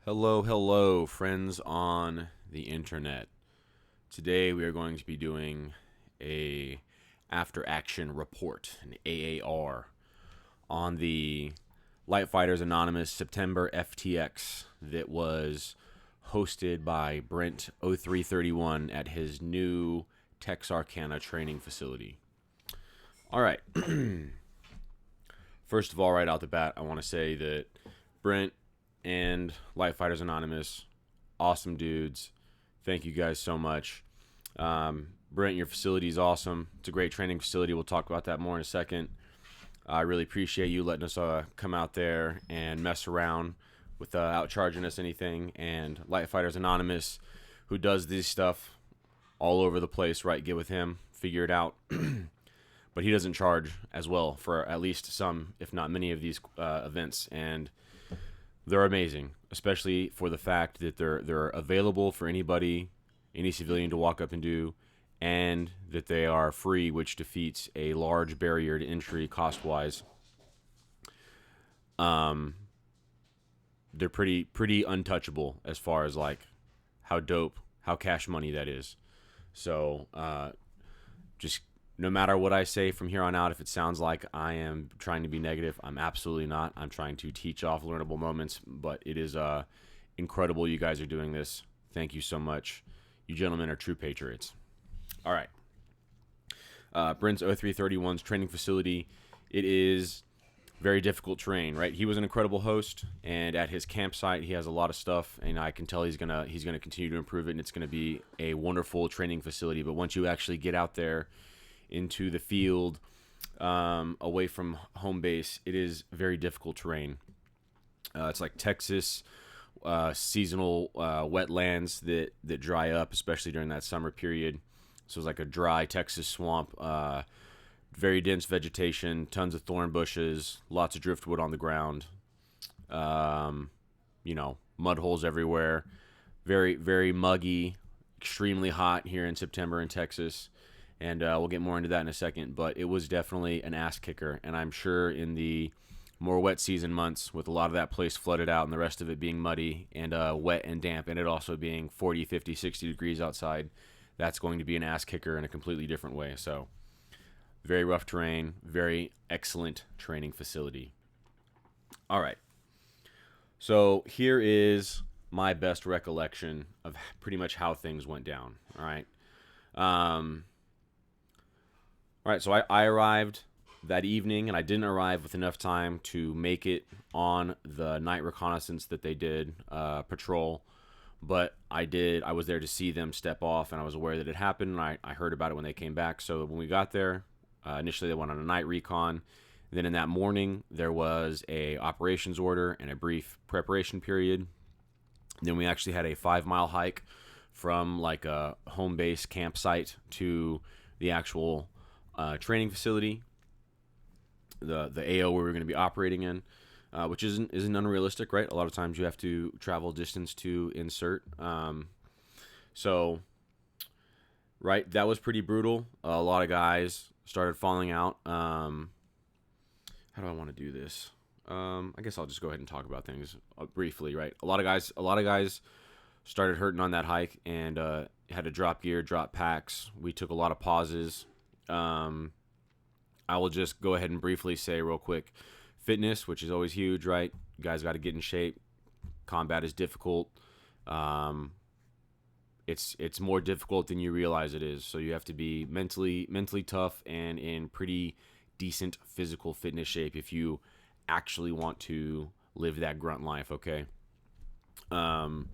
Hello, friends on the internet. Today we are going to be doing a after action report, an AAR, on the Light Fighters Anonymous September FTX that was hosted by Brent 0331 at his new Texarkana training facility. All right. First of all, right out the bat, I want to say that Brent and Light Fighters Anonymous, awesome dudes. Thank you guys so much. Brent, your facility is awesome. It's a great training facility. We'll talk about that more in a second. I really appreciate you letting us come out there and mess around without charging us anything. And Light Fighters Anonymous, who does this stuff all over the place, right? Get with him, figure it out. But he doesn't charge as well for at least some, if not many, of these events, and they're amazing, especially for the fact that they're available for anybody, any civilian to walk up and do, and that they are free, which defeats a large barrier to entry cost-wise. They're pretty untouchable as far as like how dope, how cash money that is. So just no matter what I say from here on out, if it sounds like I am trying to be negative, I'm absolutely not. I'm trying to teach off learnable moments, but it is incredible you guys are doing this. Thank you so much. You gentlemen are true patriots. All right. Brent's 0331's training facility. It is very difficult terrain, right? He was an incredible host, and at his campsite, he has a lot of stuff, and I can tell he's gonna continue to improve it, and it's gonna be a wonderful training facility. But once you actually get out there into the field, away from home base, it is very difficult terrain. It's like Texas seasonal wetlands that dry up, especially during that summer period. So it's like a dry Texas swamp, very dense vegetation, tons of thorn bushes, lots of driftwood on the ground, mud holes everywhere, very, very muggy, extremely hot here in September in Texas. And we'll get more into that in a second, but it was definitely an ass kicker. And I'm sure in the more wet season months, with a lot of that place flooded out and the rest of it being muddy and wet and damp, and it also being 40, 50, 60 degrees outside, that's going to be an ass kicker in a completely different way. So very rough terrain, very excellent training facility. All right. So here is my best recollection of pretty much how things went down. All right. All right, so I arrived that evening, and I didn't arrive with enough time to make it on the night reconnaissance that they did, patrol. But I did. I was there to see them step off, and I was aware that it happened, and I heard about it when they came back. So when we got there, initially they went on a night recon. Then in that morning, there was a operations order and a brief preparation period. Then we actually had a 5-mile hike from like a home base campsite to the actual training facility, the AO where we're going to be operating in, which isn't unrealistic, right? A lot of times you have to travel distance to insert. So, right, that was pretty brutal. A lot of guys started falling out. How do I want to do this? I guess I'll just go ahead and talk about things briefly, right? A lot of guys started hurting on that hike and had to drop gear, drop packs. We took a lot of pauses. I will just go ahead and briefly say real quick, fitness, which is always huge, right? You guys got to get in shape. Combat is difficult. It's more difficult than you realize it is. So you have to be mentally tough and in pretty decent physical fitness shape if you actually want to live that grunt life, okay? And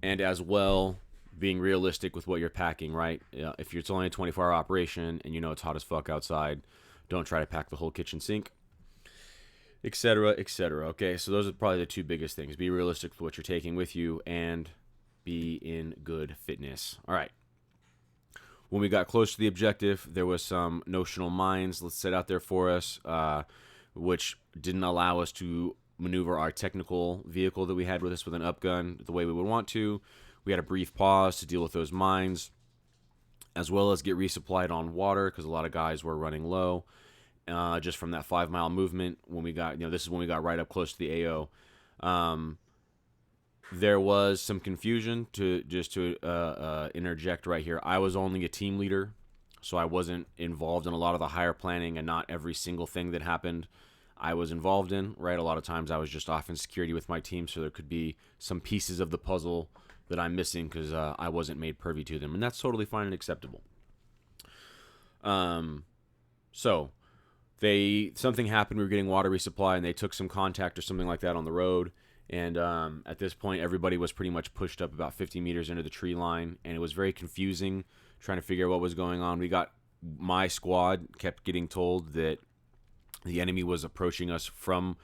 as well, being realistic with what you're packing, right? If it's only a 24-hour operation and you know it's hot as fuck outside, don't try to pack the whole kitchen sink, etc., etc. Okay, so those are probably the two biggest things. Be realistic with what you're taking with you and be in good fitness. All right. When we got close to the objective, there was some notional mines set out there for us, which didn't allow us to maneuver our technical vehicle that we had with us with an upgun the way we would want to. We had a brief pause to deal with those mines, as well as get resupplied on water because a lot of guys were running low. Just from that 5-mile movement, when we got, this is when we got right up close to the AO. there was some confusion. To interject right here, I was only a team leader, so I wasn't involved in a lot of the higher planning, and not every single thing that happened I was involved in. Right, a lot of times I was just off in security with my team, so there could be some pieces of the puzzle that I'm missing because I wasn't made privy to them, and that's totally fine and acceptable. So something happened. We were getting water resupply, and they took some contact or something like that on the road. And at this point, everybody was pretty much pushed up about 50 meters into the tree line, and it was very confusing trying to figure out what was going on. My squad kept getting told that the enemy was approaching us from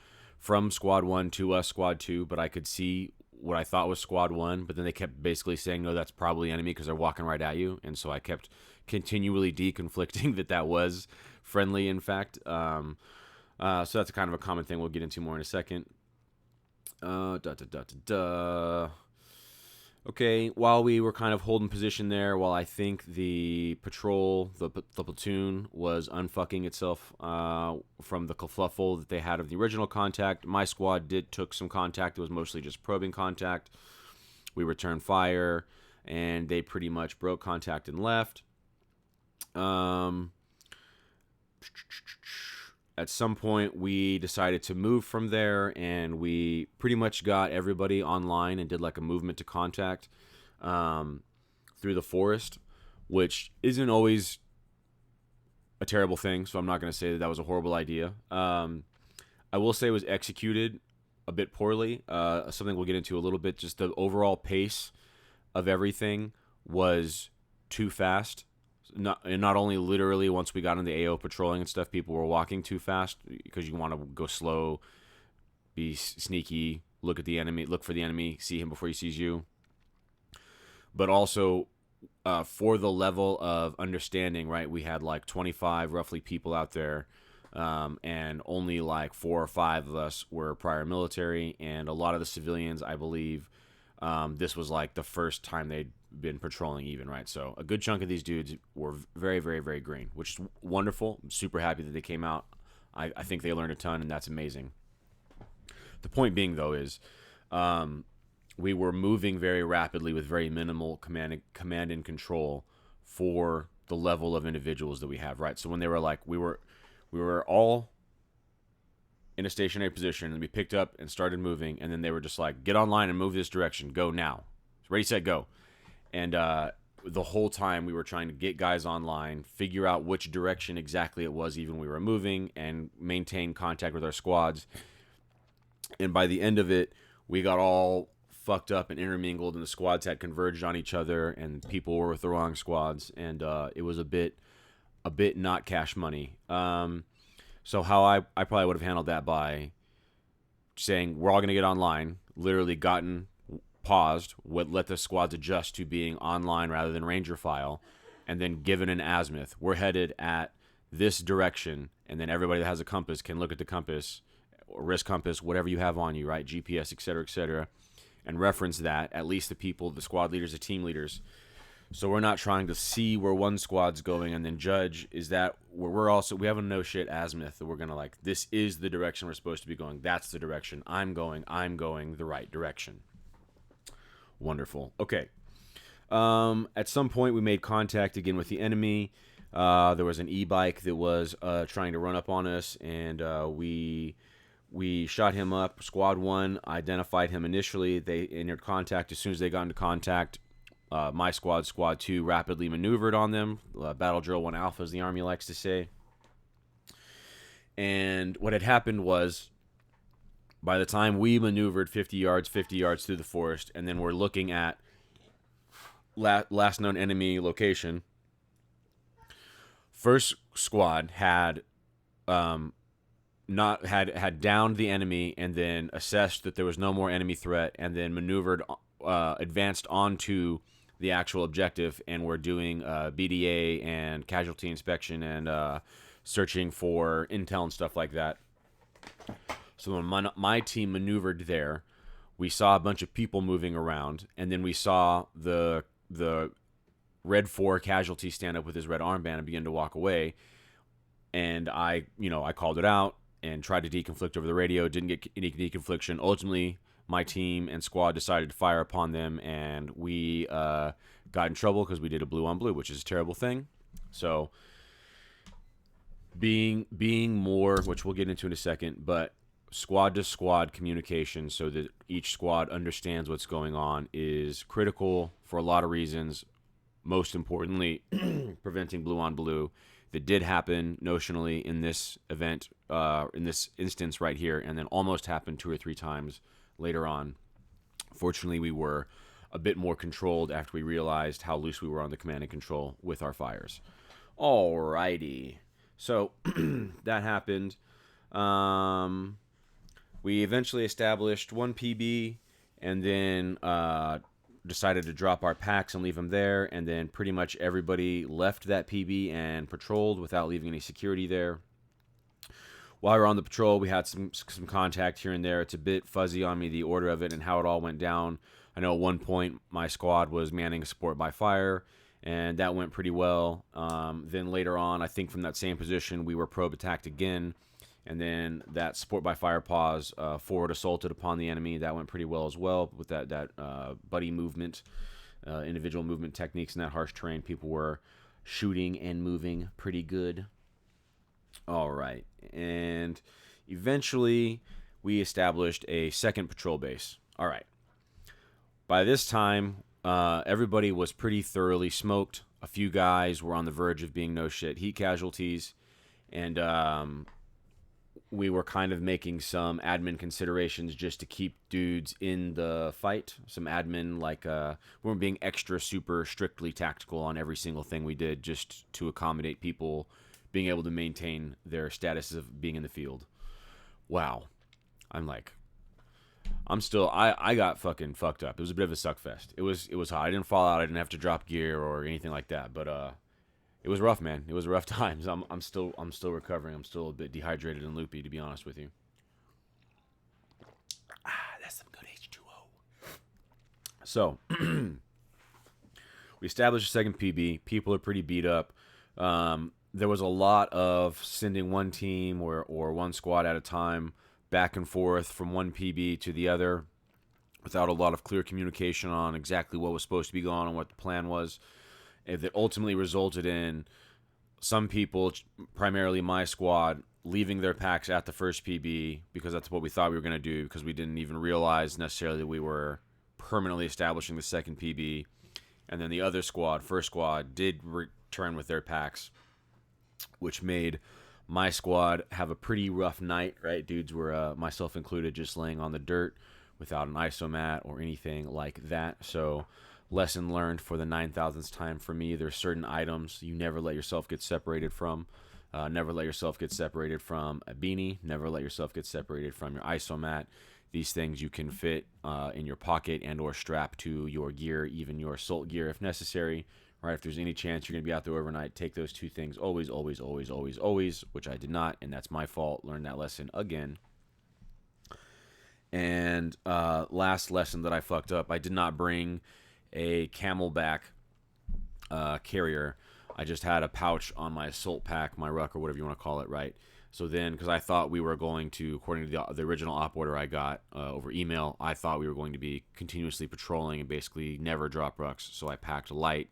squad 1 to us, squad 2, but I could see what I thought was squad 1, but then they kept basically saying, no, that's probably enemy because they're walking right at you. And so I kept continually deconflicting that was friendly, in fact. So that's kind of a common thing we'll get into more in a second. Okay, while we were kind of holding position there, while I think the patrol, the platoon, was unfucking itself from the kerfluffle that they had of the original contact, my squad took some contact. It was mostly just probing contact. We returned fire, and they pretty much broke contact and left. At some point, we decided to move from there, and we pretty much got everybody online and did like a movement to contact through the forest, which isn't always a terrible thing, so I'm not going to say that was a horrible idea. I will say it was executed a bit poorly. Something we'll get into a little bit. Just the overall pace of everything was too fast. Not only literally once we got into AO patrolling and stuff, people were walking too fast because you want to go slow, be sneaky, look for the enemy, see him before he sees you. But also for the level of understanding, right? We had like 25 roughly people out there, and only like 4 or 5 of us were prior military, and a lot of the civilians, I believe, this was like the first time they'd been patrolling even, right? So a good chunk of these dudes were very, very, very green, which is wonderful. I'm super happy that they came out. I think they learned a ton, and that's amazing. The point being, though, is we were moving very rapidly with very minimal command and control for the level of individuals that we have, right? So when they were like, we were all in a stationary position, and we picked up and started moving, and then they were just like, get online and move this direction, go now, ready, set, go. And the whole time we were trying to get guys online, figure out which direction exactly it was even we were moving, and maintain contact with our squads. And by the end of it, we got all fucked up and intermingled, and the squads had converged on each other, and people were with the wrong squads, and it was a bit not cash money. So how I probably would have handled that by saying we're all going to get online, literally paused, let the squads adjust to being online rather than ranger file, and then given an azimuth. We're headed at this direction, and then everybody that has a compass can look at the compass, or wrist compass, whatever you have on you, right? GPS, etc., and reference that, at least the squad leaders, the team leaders. So we're not trying to see where one squad's going and then judge, is that where we have a no shit azimuth that we're going to like, this is the direction we're supposed to be going. That's the direction I'm going the right direction. Wonderful. Okay. At some point, we made contact again with the enemy. There was an e-bike that was trying to run up on us, and we shot him up. Squad 1 identified him initially. They entered contact. As soon as they got into contact, my squad 2, rapidly maneuvered on them. Battle Drill 1 Alpha, as the Army likes to say. And what had happened was, by the time we maneuvered 50 yards through the forest, and then we're looking at last known enemy location, first squad had downed the enemy, and then assessed that there was no more enemy threat, and then maneuvered, advanced onto the actual objective, and were doing BDA and casualty inspection and searching for intel and stuff like that. So when my team maneuvered there, we saw a bunch of people moving around, and then we saw the Red 4 casualty stand up with his red armband and begin to walk away. And I called it out and tried to deconflict over the radio. Didn't get any deconfliction. Ultimately, my team and squad decided to fire upon them, and we got in trouble because we did a blue on blue, which is a terrible thing. So being more, which we'll get into in a second, but squad to squad communication so that each squad understands what's going on is critical for a lot of reasons. Most importantly, preventing blue on blue that did happen notionally in this event, in this instance right here, and then almost happened 2 or 3 times later on. Fortunately, we were a bit more controlled after we realized how loose we were on the command and control with our fires. Alrighty. So that happened. We eventually established 1 PB and then decided to drop our packs and leave them there. And then pretty much everybody left that PB and patrolled without leaving any security there. While we were on the patrol, we had some contact here and there. It's a bit fuzzy on me, the order of it and how it all went down. I know at one point my squad was manning support by fire, and that went pretty well. Then later on, I think from that same position, we were probe attacked again. And then that support by fire pause, forward assaulted upon the enemy. That went pretty well as well with that buddy movement, individual movement techniques in that harsh terrain. People were shooting and moving pretty good. All right. And eventually we established a second patrol base. All right. By this time, everybody was pretty thoroughly smoked. A few guys were on the verge of being no shit heat casualties. And we were kind of making some admin considerations just to keep dudes in the fight. Some admin, like, we weren't being extra super strictly tactical on every single thing we did just to accommodate people being able to maintain their status of being in the field. Wow. I got fucking fucked up. It was a bit of a suck fest. It was hot. I didn't fall out. I didn't have to drop gear or anything like that. But it was rough, man. It was rough times. I'm still recovering. I'm still a bit dehydrated and loopy, to be honest with you. That's some good H2O. So we established a second PB. People are pretty beat up. There was a lot of sending one team or one squad at a time back and forth from one PB to the other without a lot of clear communication on exactly what was supposed to be going on and what the plan was. That ultimately resulted in some people, primarily my squad, leaving their packs at the first PB because that's what we thought we were going to do, because we didn't even realize necessarily that we were permanently establishing the second PB. And then the other squad, first squad, did return with their packs, which made my squad have a pretty rough night, right? Dudes were, myself included, just laying on the dirt without an isomat or anything like that. So lesson learned for the 9,000th time for me. There's certain items you never let yourself get separated from. Never let yourself get separated from a beanie. Never let yourself get separated from your isomat. These things you can fit in your pocket and or strap to your gear, even your assault gear if necessary. Right? If there's any chance you're going to be out there overnight, take those two things always, always, always, always, always, which I did not, and that's my fault. Learned that lesson again. And last lesson that I fucked up, I did not bring a camelback carrier. I just had a pouch on my assault pack, my ruck, or whatever you want to call it, right? So then, because I thought we were going to, according to the original op order I got over email, I thought we were going to be continuously patrolling and basically never drop rucks. So I packed light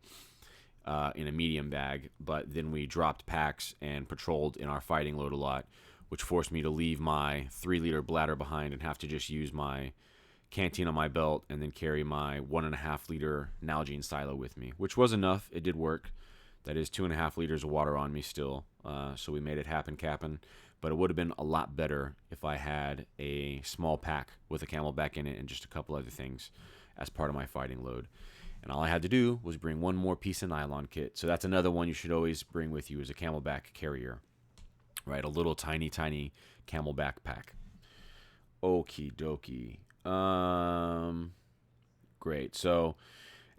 in a medium bag, but then we dropped packs and patrolled in our fighting load a lot, which forced me to leave my 3-liter bladder behind and have to just use my canteen on my belt and then carry my 1.5-liter Nalgene silo with me, which was enough. It did work. That is 2.5 liters of water on me still. So we made it happen, Cap'n. But it would have been a lot better if I had a small pack with a camelback in it and just a couple other things as part of my fighting load. And all I had to do was bring one more piece of nylon kit. So that's another one you should always bring with you, is a camelback carrier. Right? A little tiny, tiny camelback pack. Okie dokie. Great. So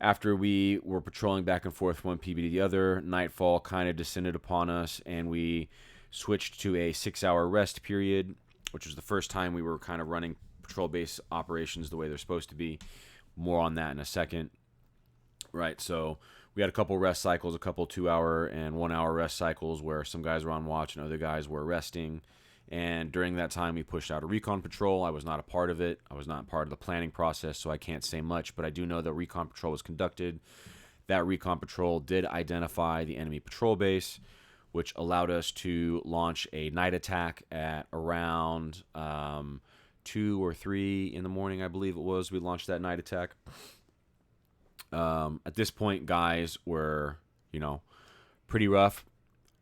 after we were patrolling back and forth one PB to the other, nightfall kind of descended upon us, and we switched to a 6-hour rest period, which was the first time we were kind of running patrol base operations the way they're supposed to be. More on that in a second. Right, so we had a couple rest cycles, a couple 2-hour and 1-hour rest cycles where some guys were on watch and other guys were resting. And during that time, we pushed out a recon patrol. I was not a part of it. I was not part of the planning process, so I can't say much. But I do know that recon patrol was conducted. That recon patrol did identify the enemy patrol base, which allowed us to launch a night attack at around 2 or 3 in the morning, I believe it was. We launched that night attack. At this point, guys were, pretty rough.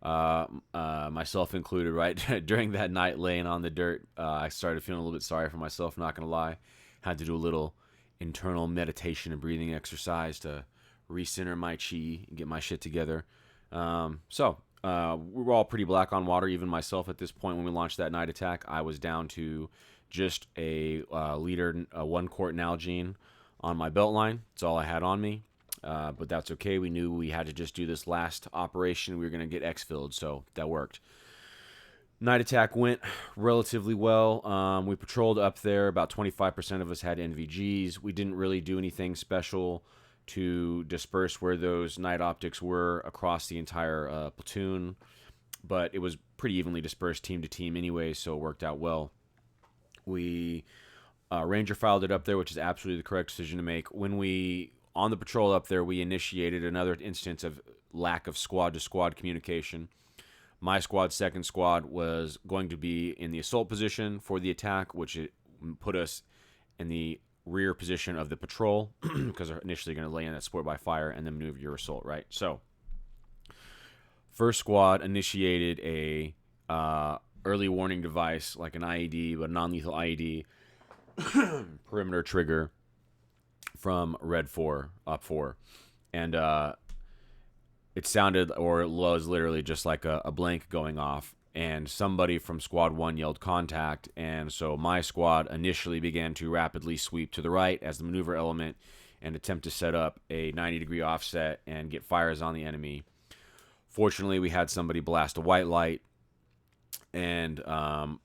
Myself included, right? During that night laying on the dirt, I started feeling a little bit sorry for myself, not going to lie. Had to do a little internal meditation and breathing exercise to recenter my chi and get my shit together. We were all pretty black on water, even myself at this point when we launched that night attack. I was down to just a liter, 1 quart Nalgene on my belt line. That's all I had on me. But that's okay. We knew we had to just do this last operation. We were going to get exfilled, so that worked. Night attack went relatively well. We patrolled up there. About 25% of us had NVGs. We didn't really do anything special to disperse where those night optics were across the entire platoon, but it was pretty evenly dispersed team to team anyway, so it worked out well. We Ranger filed it up there, which is absolutely the correct decision to make. When we on the patrol up there, we initiated another instance of lack of squad-to-squad communication. My squad, second squad, was going to be in the assault position for the attack, which it put us in the rear position of the patrol because they're initially going to lay in that support by fire and then maneuver your assault, right? So, first squad initiated a early warning device, like an IED, but a non-lethal IED, perimeter trigger, from Red 4, Up 4. And it sounded, or it was literally just like a blank going off. And somebody from Squad 1 yelled contact. And so my squad initially began to rapidly sweep to the right as the maneuver element and attempt to set up a 90-degree offset and get fires on the enemy. Fortunately, we had somebody blast a white light. And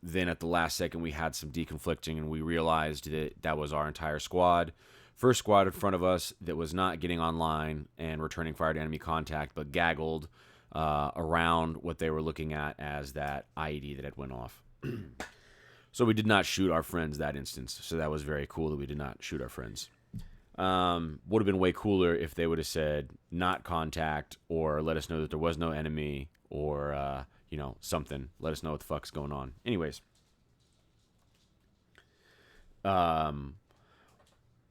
then at the last second, we had some deconflicting, and we realized that that was our entire squad. First squad in front of us that was not getting online and returning fire to enemy contact, but gaggled around what they were looking at as that IED that had went off. So we did not shoot our friends that instance. So that was very cool that we did not shoot our friends. Would have been way cooler if they would have said not contact or let us know that there was no enemy or, something. Let us know what the fuck's going on. Anyways.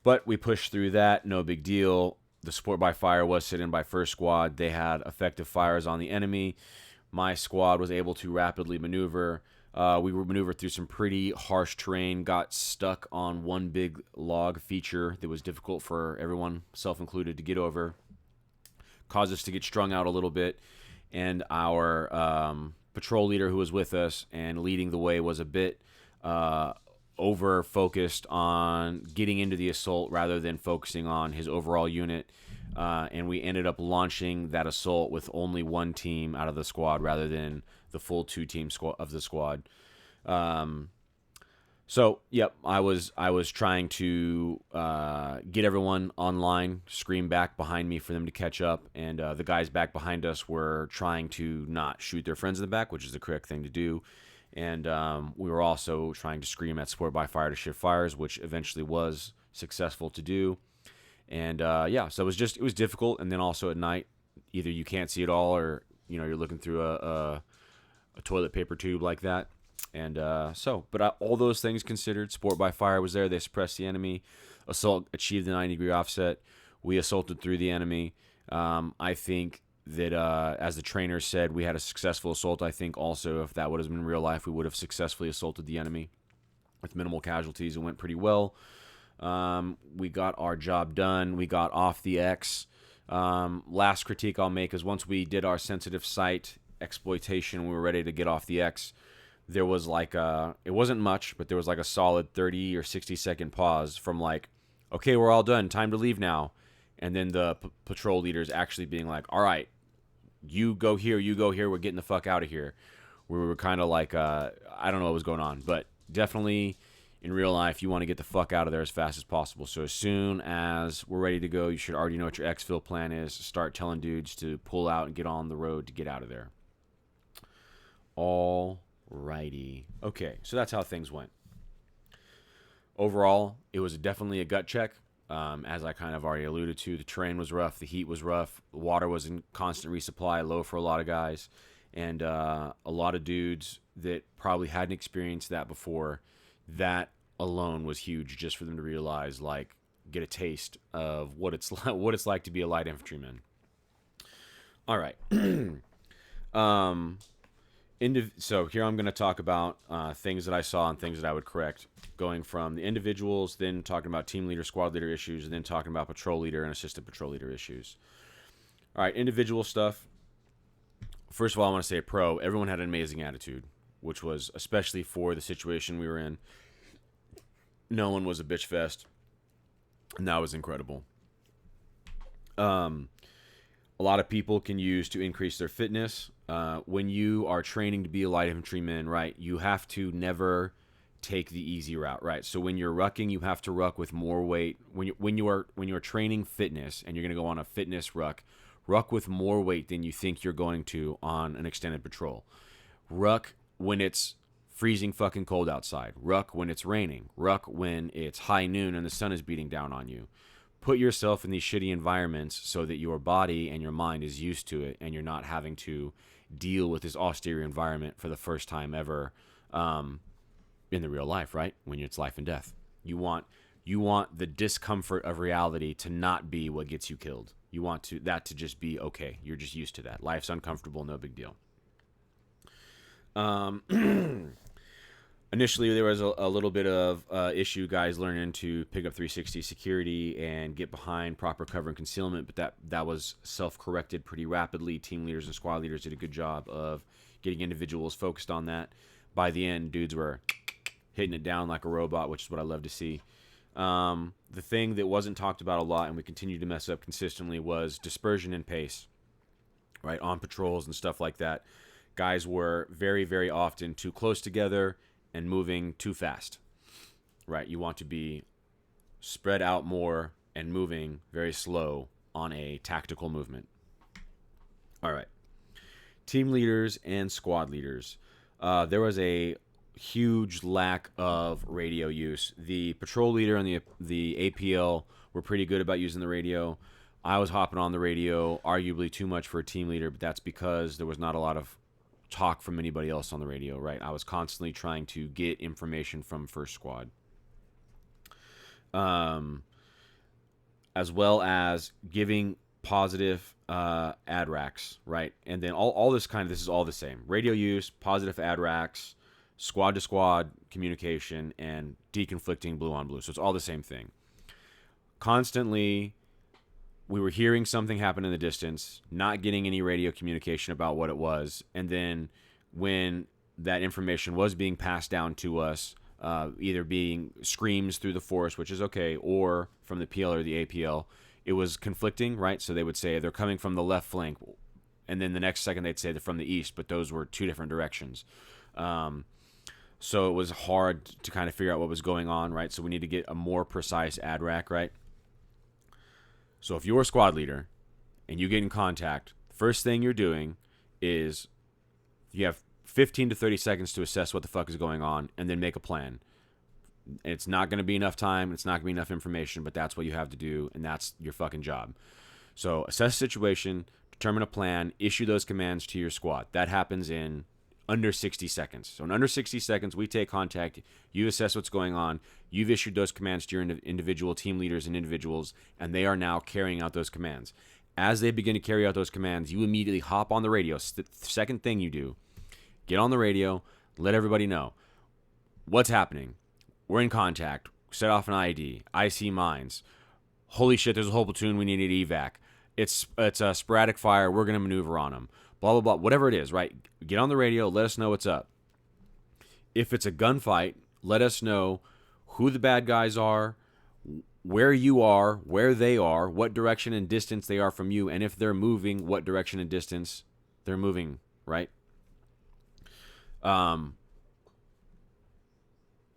But we pushed through that. No big deal. The support by fire was sit in by first squad. They had effective fires on the enemy. My squad was able to rapidly maneuver. We were maneuvered through some pretty harsh terrain, got stuck on one big log feature that was difficult for everyone, self-included, to get over. Caused us to get strung out a little bit. And our patrol leader who was with us and leading the way was a bit over-focused on getting into the assault rather than focusing on his overall unit. And we ended up launching that assault with only one team out of the squad rather than the full 2-team squad of the squad. So, yep, I was trying to get everyone online, scream back behind me for them to catch up, and the guys back behind us were trying to not shoot their friends in the back, which is the correct thing to do. And we were also trying to scream at support by fire to shift fires, which eventually was successful to do. And so it was difficult. And then also at night, either you can't see it all, or you're looking through a toilet paper tube like that. And but all those things considered, support by fire was there. They suppressed the enemy. Assault achieved the 90-degree offset. We assaulted through the enemy. I think that, as the trainer said, we had a successful assault. I think also if that would have been real life, we would have successfully assaulted the enemy with minimal casualties. It went pretty well. We got our job done. We got off the X. Last critique I'll make is once we did our sensitive site exploitation, we were ready to get off the X. There was it wasn't much, but there was like a solid 30 or 60 second pause from okay, we're all done. Time to leave now. And then the patrol leaders actually being like, all right, you go here, we're getting the fuck out of here. We were kind of I don't know what was going on, but definitely in real life, you want to get the fuck out of there as fast as possible. So as soon as we're ready to go, you should already know what your exfil plan is. Start telling dudes to pull out and get on the road to get out of there. All Righty. Okay, so that's how things went. Overall, it was definitely a gut check. As I kind of already alluded to, the terrain was rough, the heat was rough, the water was in constant resupply, low for a lot of guys, and a lot of dudes that probably hadn't experienced that before. That alone was huge, just for them to realize, like, get a taste of what it's like, to be a light infantryman. All right. So here I'm going to talk about things that I saw and things that I would correct, going from the individuals, then talking about team leader, squad leader issues, and then talking about patrol leader and assistant patrol leader issues. All right, individual stuff. First of all, I want to say everyone had an amazing attitude, which was especially for the situation we were in. No one was a bitch fest, and that was incredible. A lot of people can use to increase their fitness. When you are training to be a light infantryman, right, you have to never take the easy route, right? So when you're rucking, you have to ruck with more weight. When you are training fitness and you're going to go on a fitness ruck with more weight than you think you're going to on an extended patrol. Ruck when it's freezing fucking cold outside. Ruck when it's raining. Ruck when it's high noon and the sun is beating down on you. Put yourself in these shitty environments so that your body and your mind is used to it and you're not having to deal with this austere environment for the first time ever in the real life, right? When it's life and death. You want the discomfort of reality to not be what gets you killed. You want that to just be okay. You're just used to that. Life's uncomfortable, no big deal. Initially, there was a little bit of issue, guys learning to pick up 360 security and get behind proper cover and concealment, but that was self-corrected pretty rapidly. Team leaders and squad leaders did a good job of getting individuals focused on that. By the end, dudes were hitting it down like a robot, which is what I love to see. The thing that wasn't talked about a lot and we continued to mess up consistently was dispersion and pace, right, on patrols and stuff like that. Guys were very, very often too close together and moving too fast, right? You want to be spread out more and moving very slow on a tactical movement. All right. Team leaders and squad leaders. There was a huge lack of radio use. The patrol leader and the APL were pretty good about using the radio. I was hopping on the radio, arguably too much for a team leader, but that's because there was not a lot of talk from anybody else on the radio, right? I was constantly trying to get information from first squad. As well as giving positive ad racks, right? And then all this is all the same. Radio use, positive ad racks, squad to squad communication, and deconflicting blue on blue. So it's all the same thing. Constantly, we were hearing something happen in the distance, not getting any radio communication about what it was. And then when that information was being passed down to us, either being screams through the forest, which is okay, or from the PL or the APL, it was conflicting, right? So they would say they're coming from the left flank, and then the next second they'd say they're from the east, but those were two different directions. So it was hard to kind of figure out what was going on, right? So we need to get a more precise ad rack, right? So if you're a squad leader and you get in contact, first thing you're doing is you have 15 to 30 seconds to assess what the fuck is going on and then make a plan. It's not going to be enough time. It's not going to be enough information, but that's what you have to do, and that's your fucking job. So assess the situation, determine a plan, issue those commands to your squad. That happens in under 60 seconds. So in under 60 seconds, we take contact, you assess what's going on, you've issued those commands to your individual team leaders and individuals, and they are now carrying out those commands. As they begin to carry out those commands, you immediately hop on the radio. Second thing you do, get on the radio, let everybody know what's happening. We're in contact. Set off an ID. I see mines. Holy shit, there's a whole platoon. We need an evac. It's a sporadic fire. We're going to maneuver on them. Blah, blah, blah. Whatever it is, right? Get on the radio. Let us know what's up. If it's a gunfight, let us know who the bad guys are, where you are, where they are, what direction and distance they are from you, and if they're moving, what direction and distance they're moving, right?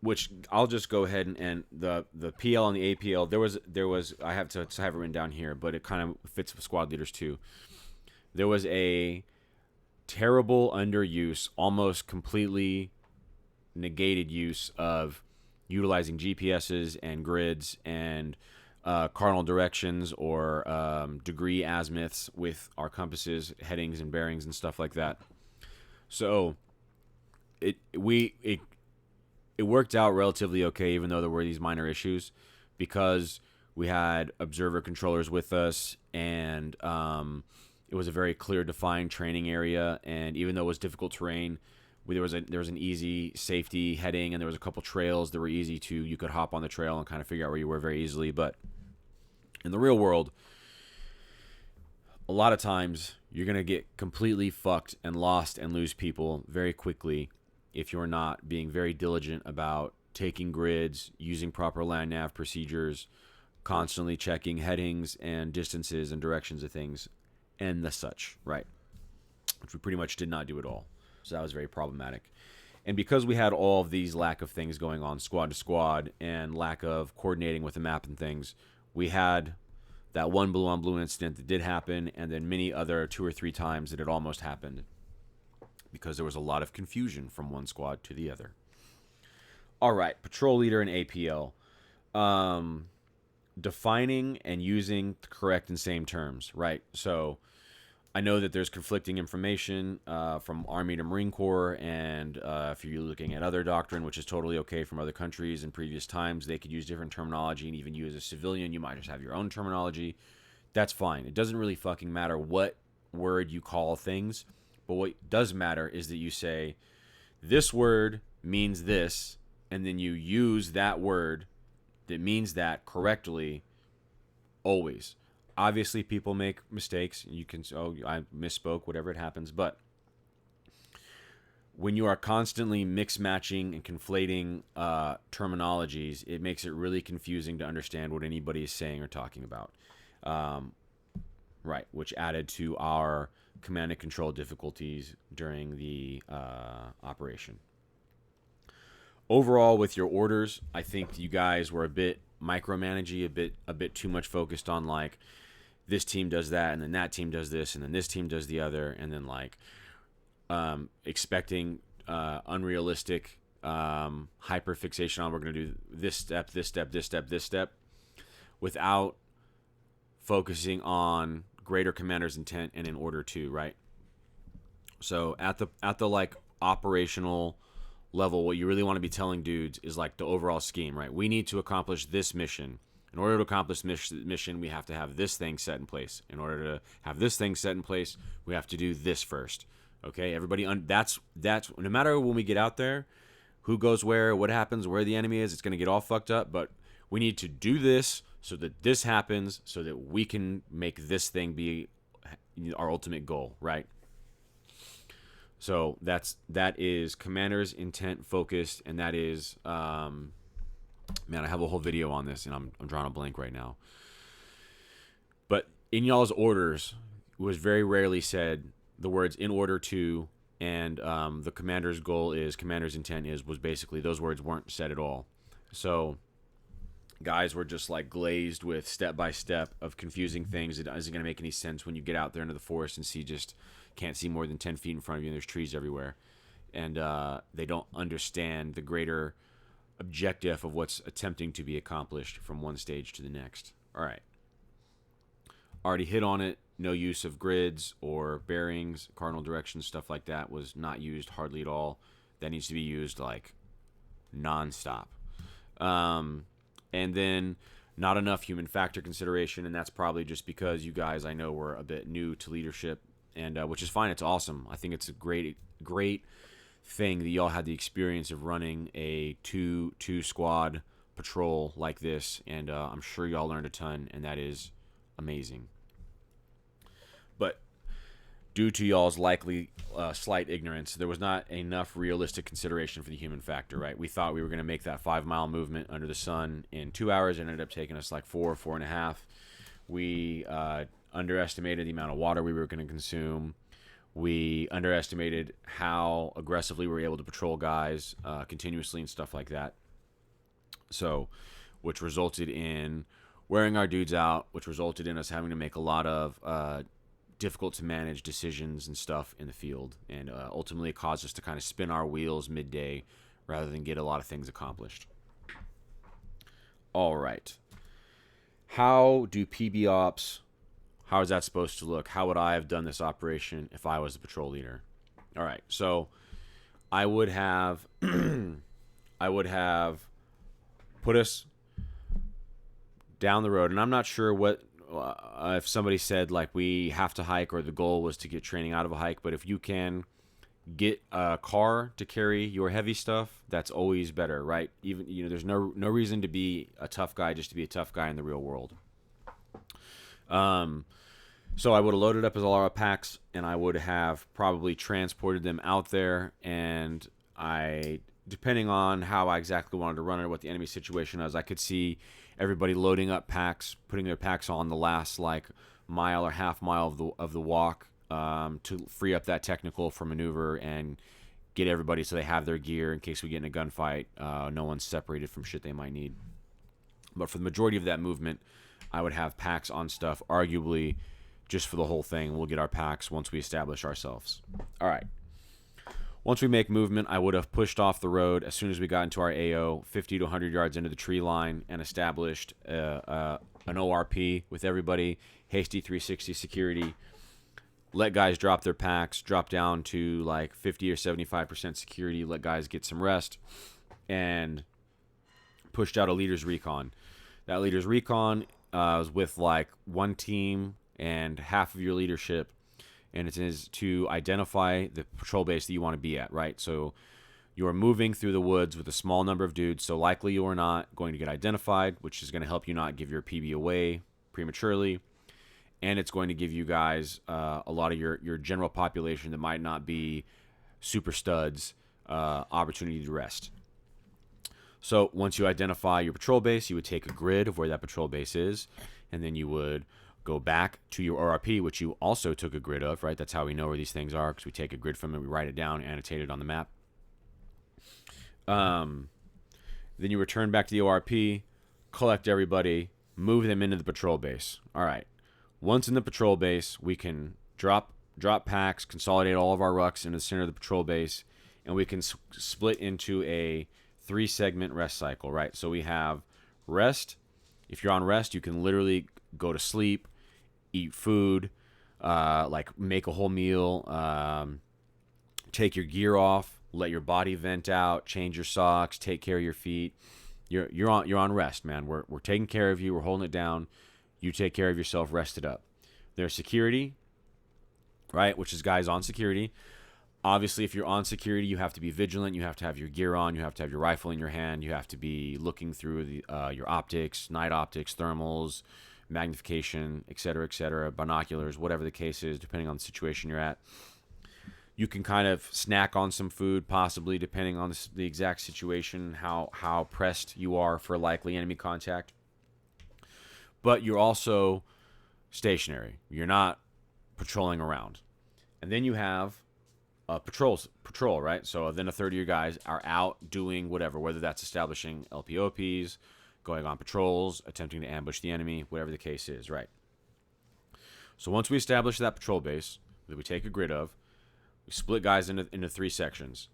Which I'll just go ahead and the PL and the APL, there was I have it written down here, but it kind of fits with squad leaders too. There was a terrible underuse, almost completely negated use of utilizing GPSs and grids and cardinal directions or degree azimuths with our compasses, headings, and bearings and stuff like that. So it worked out relatively okay, even though there were these minor issues, because we had observer controllers with us, and it was a very clear, defined training area. And even though it was difficult terrain, there was an easy safety heading, and there was a couple trails that were easy to, you could hop on the trail and kind of figure out where you were very easily. But in the real world, a lot of times you're going to get completely fucked and lost and lose people very quickly if you're not being very diligent about taking grids, using proper land nav procedures, constantly checking headings and distances and directions of things, and the such, right? Which we pretty much did not do at all. So that was very problematic. And because we had all of these lack of things going on squad to squad and lack of coordinating with the map and things, we had that one blue on blue incident that did happen, and then many other 2 or 3 times that it almost happened, because there was a lot of confusion from one squad to the other. All right, patrol leader and APL. Defining and using the correct and same terms, right? So I know that there's conflicting information from Army to Marine Corps, and if you're looking at other doctrine, which is totally okay from other countries in previous times, they could use different terminology, and even you as a civilian, you might just have your own terminology. That's fine. It doesn't really fucking matter what word you call things, but what does matter is that you say, this word means this, and then you use that word that means that correctly always. Obviously, people make mistakes. You can, oh, I misspoke, whatever it happens. But when you are constantly mix-matching and conflating terminologies, it makes it really confusing to understand what anybody is saying or talking about. Right, which added to our command and control difficulties during the operation. Overall, with your orders, I think you guys were a bit micromanagey, a bit too much focused on like, this team does that, and then that team does this, and then this team does the other, and then like expecting unrealistic hyperfixation on, we're going to do this step, this step, this step, this step, without focusing on greater commander's intent and in order to, right? So at the like operational level, what you really want to be telling dudes is like the overall scheme, right? We need to accomplish this mission. In order to accomplish this mission, we have to have this thing set in place. In order to have this thing set in place, we have to do this first. Okay, everybody, that's no matter when we get out there, who goes where, what happens, where the enemy is, it's going to get all fucked up, but we need to do this so that this happens, so that we can make this thing be our ultimate goal, right? So that is commander's intent focused, and that is man, I have a whole video on this, and I'm drawing a blank right now. But in y'all's orders, it was very rarely said the words "in order to," and the commander's goal is, commander's intent is, was basically, those words weren't said at all. So guys were just like glazed with step by step of confusing things. It isn't going to make any sense when you get out there into the forest and can't see more than 10 feet in front of you, and there's trees everywhere. And they don't understand the greater objective of what's attempting to be accomplished from one stage to the next. All right. Already hit on it. No use of grids or bearings, cardinal directions, stuff like that was not used hardly at all. That needs to be used like nonstop. And then not enough human factor consideration, and that's probably just because you guys, I know, were a bit new to leadership, and which is fine. It's awesome. I think it's a great thing that y'all had the experience of running a two squad patrol like this, and I'm sure y'all learned a ton, and that is amazing. But due to y'all's likely slight ignorance, there was not enough realistic consideration for the human factor, right? We thought we were going to make that 5-mile movement under the sun in 2 hours. It ended up taking us like 4.5. We underestimated the amount of water we were going to consume. We underestimated how aggressively we were able to patrol guys continuously and stuff like that. So, which resulted in wearing our dudes out, which resulted in us having to make a lot of difficult to manage decisions and stuff in the field, and ultimately it caused us to kind of spin our wheels midday rather than get a lot of things accomplished. All right. How do PB ops, how is that supposed to look? How would I have done this operation if I was the patrol leader? All right. So I would have put us down the road, and I'm not sure what if somebody said like we have to hike or the goal was to get training out of a hike, but if you can get a car to carry your heavy stuff, that's always better, right? Even there's no reason to be a tough guy just to be a tough guy in the real world. So I would have loaded up as all our packs, and I would have probably transported them out there, and depending on how I exactly wanted to run it, what the enemy situation was, I could see everybody loading up packs, putting their packs on the last like mile or half mile of the walk, to free up that technical for maneuver and get everybody so they have their gear in case we get in a gunfight. No one's separated from shit they might need. But for the majority of that movement, I would have packs on stuff, arguably just for the whole thing. We'll get our packs once we establish ourselves. All right. Once we make movement, I would have pushed off the road as soon as we got into our AO, 50 to 100 yards into the tree line, and established an ORP with everybody, hasty 360 security, let guys drop their packs, drop down to like 50 or 75% security, let guys get some rest, and pushed out a leader's recon. That leader's recon was with like one team and half of your leadership, and it is to identify the patrol base that you want to be at, right? So you're moving through the woods with a small number of dudes, so likely you are not going to get identified, which is going to help you not give your PB away prematurely, and it's going to give you guys a lot of your general population that might not be super studs opportunity to rest. So once you identify your patrol base, you would take a grid of where that patrol base is, and then you would go back to your ORP, which you also took a grid of, right? That's how we know where these things are, because we take a grid from it, we write it down, annotate it on the map. Then you return back to the ORP, collect everybody, move them into the patrol base. All right. Once in the patrol base, we can drop packs, consolidate all of our rucks into the center of the patrol base, and we can split into a 3-segment rest cycle, right? So we have rest. If you're on rest, you can literally go to sleep, eat food, like make a whole meal, take your gear off, let your body vent out, change your socks, take care of your feet. You're on rest, man. We're taking care of you. We're holding it down. You take care of yourself. Rest it up. There's security, right? Which is guys on security. Obviously, if you're on security, you have to be vigilant. You have to have your gear on. You have to have your rifle in your hand. You have to be looking through your optics, night optics, thermals, magnification, etc., binoculars, whatever the case is, depending on the situation you're at. You can kind of snack on some food, possibly, depending on the exact situation, how pressed you are for likely enemy contact. But you're also stationary. You're not patrolling around. And then you have patrol, right? So then a third of your guys are out doing whatever, whether that's establishing LPOPs, going on patrols, attempting to ambush the enemy, whatever the case is, right? So once we establish that patrol base that we take a grid of, we split guys into 3 sections.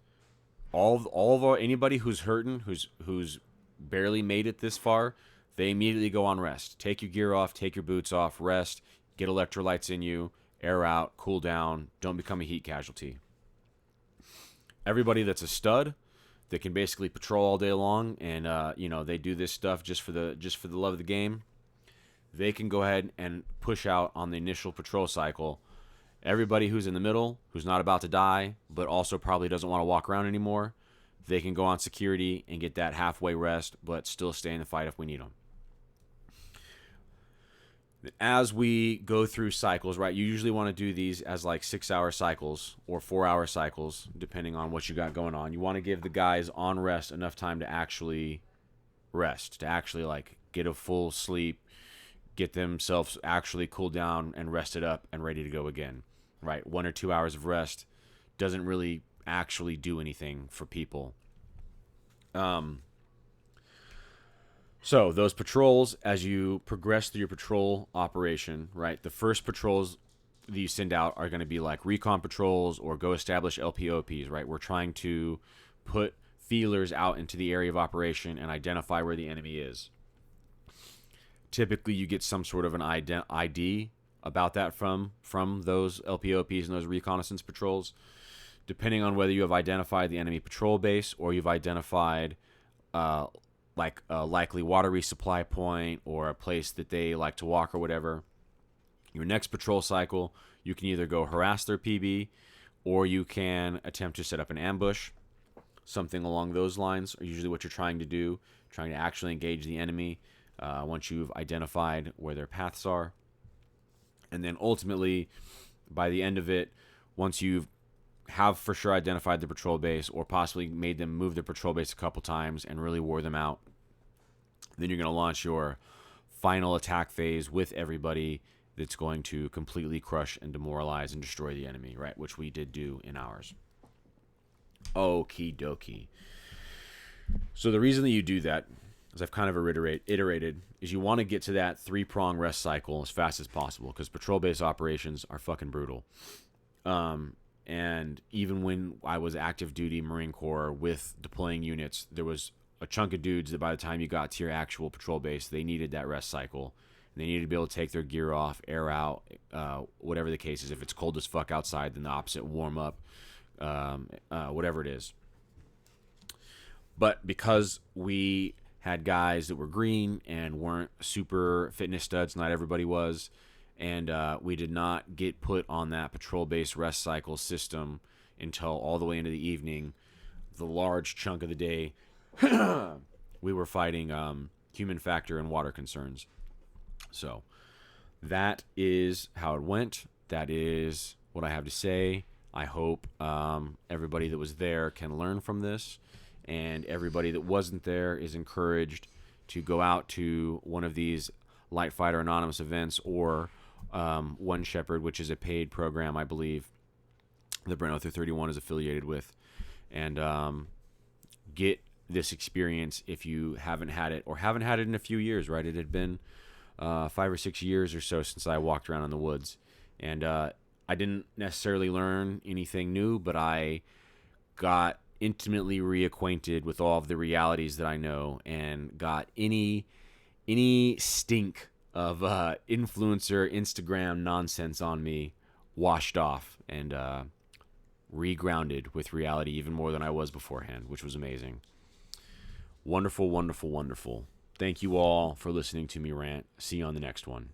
All of our anybody who's hurting, who's barely made it this far, they immediately go on rest. Take your gear off, take your boots off, rest, get electrolytes in you, air out, cool down, don't become a heat casualty. Everybody that's a stud that can basically patrol all day long, and they do this stuff just for the love of the game, they can go ahead and push out on the initial patrol cycle. Everybody who's in the middle, who's not about to die, but also probably doesn't want to walk around anymore, they can go on security and get that halfway rest, but still stay in the fight if we need them. As we go through cycles, right, you usually want to do these as like 6-hour cycles or 4-hour cycles, depending on what you got going on. You want to give the guys on rest enough time to actually rest, to actually like get a full sleep, get themselves actually cooled down and rested up and ready to go again, right? 1 or 2 hours of rest doesn't really actually do anything for people. So those patrols, as you progress through your patrol operation, right? The first patrols that you send out are going to be like recon patrols or go establish LPOPs, right? We're trying to put feelers out into the area of operation and identify where the enemy is. Typically, you get some sort of an ID about that from those LPOPs and those reconnaissance patrols, depending on whether you have identified the enemy patrol base or you've identified like a likely water resupply point or a place that they like to walk or whatever. Your next patrol cycle, you can either go harass their PB or you can attempt to set up an ambush. Something along those lines are usually what you're trying to do, trying to actually engage the enemy once you've identified where their paths are. And then ultimately, by the end of it, once you've have for sure identified the patrol base or possibly made them move their patrol base a couple times and really wore them out, then you're going to launch your final attack phase with everybody that's going to completely crush and demoralize and destroy the enemy, right? Which we did do in ours. Okie dokie. So the reason that you do that, as I've kind of iterated, is you want to get to that 3-prong rest cycle as fast as possible because patrol base operations are fucking brutal. And even when I was active duty Marine Corps with deploying units, there was a chunk of dudes that by the time you got to your actual patrol base, they needed that rest cycle. And they needed to be able to take their gear off, air out, whatever the case is. If it's cold as fuck outside, then the opposite, warm up, whatever it is. But because we had guys that were green and weren't super fitness studs, not everybody was, and we did not get put on that patrol-based rest cycle system until all the way into the evening. The large chunk of the day, we were fighting human factor and water concerns. So that is how it went. That is what I have to say. I hope everybody that was there can learn from this, and everybody that wasn't there is encouraged to go out to one of these Light Fighter Anonymous events or One Shepherd, which is a paid program, I believe, that Brent 31 is affiliated with, and get this experience if you haven't had it or haven't had it in a few years, right? It had been 5 or 6 years or so since I walked around in the woods, and I didn't necessarily learn anything new, but I got intimately reacquainted with all of the realities that I know and got any stink of influencer Instagram nonsense on me washed off and regrounded with reality even more than I was beforehand, which was amazing. Wonderful, wonderful, wonderful. Thank you all for listening to me rant. See you on the next one.